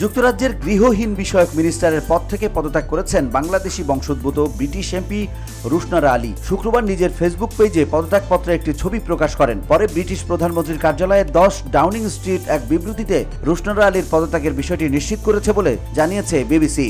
যুক্তরাজ্যের গৃহহীন বিষয়ক মিনিস্টারের পদ থেকে পদত্যাগ করেছেন বাংলাদেশি বংশোদ্ভূত ব্রিটিশ এমপি রুশনারা আলী। শুক্রবার নিজের ফেসবুক পেজে পদত্যাগপত্রে একটি ছবি প্রকাশ করেন। পরে ব্রিটিশ প্রধানমন্ত্রীর কার্যালয়ে 10 ডাউনিং স্ট্রিট এক বিবৃতিতে রুশনারা আলীর পদত্যাগের বিষয়টি নিশ্চিত করেছে বলে জানিয়েছে বিবিসি।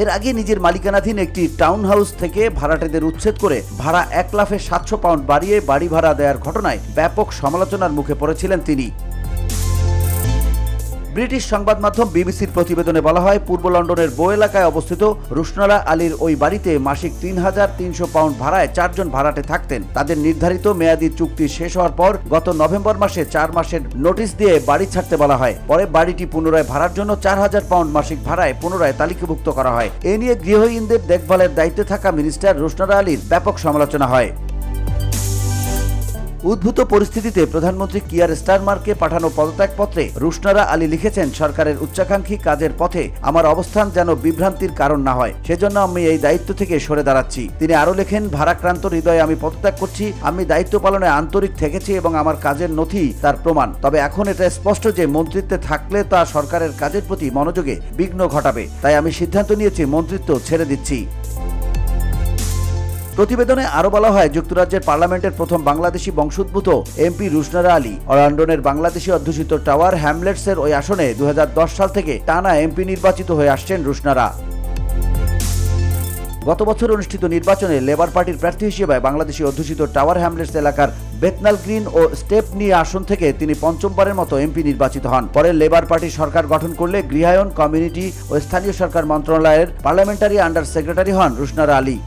এর আগে নিজের মালিকানাধীন একটি টাউন হাউস থেকে ভাড়াটেদের উচ্ছেদ করে ভাড়া 1,700 পাউন্ড বাড়িয়ে বাড়ি ভাড়া দেওয়ার ঘটনায় ব্যাপক সমালোচনার মুখে পড়েছিলেন তিনি। ব্রিটিশ সংবাদ মাধ্যম বিবিসির প্রতিবেদনে বলা হয়, পূর্ব লন্ডনের বো এলাকায় অবস্থিত রুশনারা আলীর ওই বাড়িতে মাসিক 3,300 পাউন্ড ভাড়ায় 4 জন ভাড়াটে থাকতেন। তাদের নির্ধারিত মেয়াদী চুক্তি শেষ হওয়ার পর গত নভেম্বর মাসে 4 মাসের নোটিশ দিয়ে বাড়ি ছাড়তে বলা হয়। পরে বাড়িটি পুনরায় ভাড়ার জন্য 4,000 পাউন্ড মাসিক ভাড়ায় পুনরায় তালিকাভুক্ত করা হয়। এ নিয়ে গৃহহীনদের দেখভালের দায়িত্বে থাকা মিনিস্টার রুশনারা আলীর ব্যাপক সমালোচনা হয়। উদ্ভূত পরিস্থিতিতে প্রধানমন্ত্রী কিয়ার স্টারমারকে পাঠানো পদত্যাগপত্রে রুশনারা আলী লিখেছেন, সরকারের উচ্চাকাঙ্ক্ষী কাজের পথে আমার অবস্থান যেন বিভ্রান্তির কারণ না হয়, সেজন্য আমি এই দায়িত্ব থেকে সরে দাঁড়াচ্ছি। তিনি আরও লেখেন, ভারাক্রান্ত হৃদয়ে আমি পদত্যাগ করছি। আমি দায়িত্ব পালনে আন্তরিক থেকেছি এবং আমার কাজের নথি তার প্রমাণ। তবে এখন এটা স্পষ্ট যে মন্ত্রিত্বে থাকলে তা সরকারের কাজের প্রতি মনোযোগে বিঘ্ন ঘটাবে। তাই আমি সিদ্ধান্ত নিয়েছি মন্ত্রিত্ব ছেড়ে দিচ্ছি। প্রতিবেদনে আরো বলা হয়, যুক্তরাজ্যের পার্লামেন্টের প্রথম বাংলাদেশি বংশোদ্ভূত এমপি রুশনারা আলী লন্ডনের বাংলাদেশি অধ্যুষিত টাওয়ার হ্যামলেটসের ওই আসনে 2010 সাল থেকে টানা এমপি নির্বাচিত হয়ে আসছেন রুশনারা। গত বছর অনুষ্ঠিত নির্বাচনে লেবার পার্টির প্রার্থী হিসেবে বাংলাদেশি অধ্যুষিত টাওয়ার হ্যামলেটস এলাকার বেথনাল গ্রিন ও স্টেপনি আসন থেকে তিনি পঞ্চমবারের মতো এমপি নির্বাচিত হন। পরে লেবার পার্টি সরকার গঠন করলে গৃহায়ন, কমিউনিটি ও স্থানীয় সরকার মন্ত্রণালয়ের পার্লামেন্টারি আন্ডার সেক্রেটারি হন Rushnara Ali.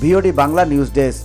VOD Bangla news desk.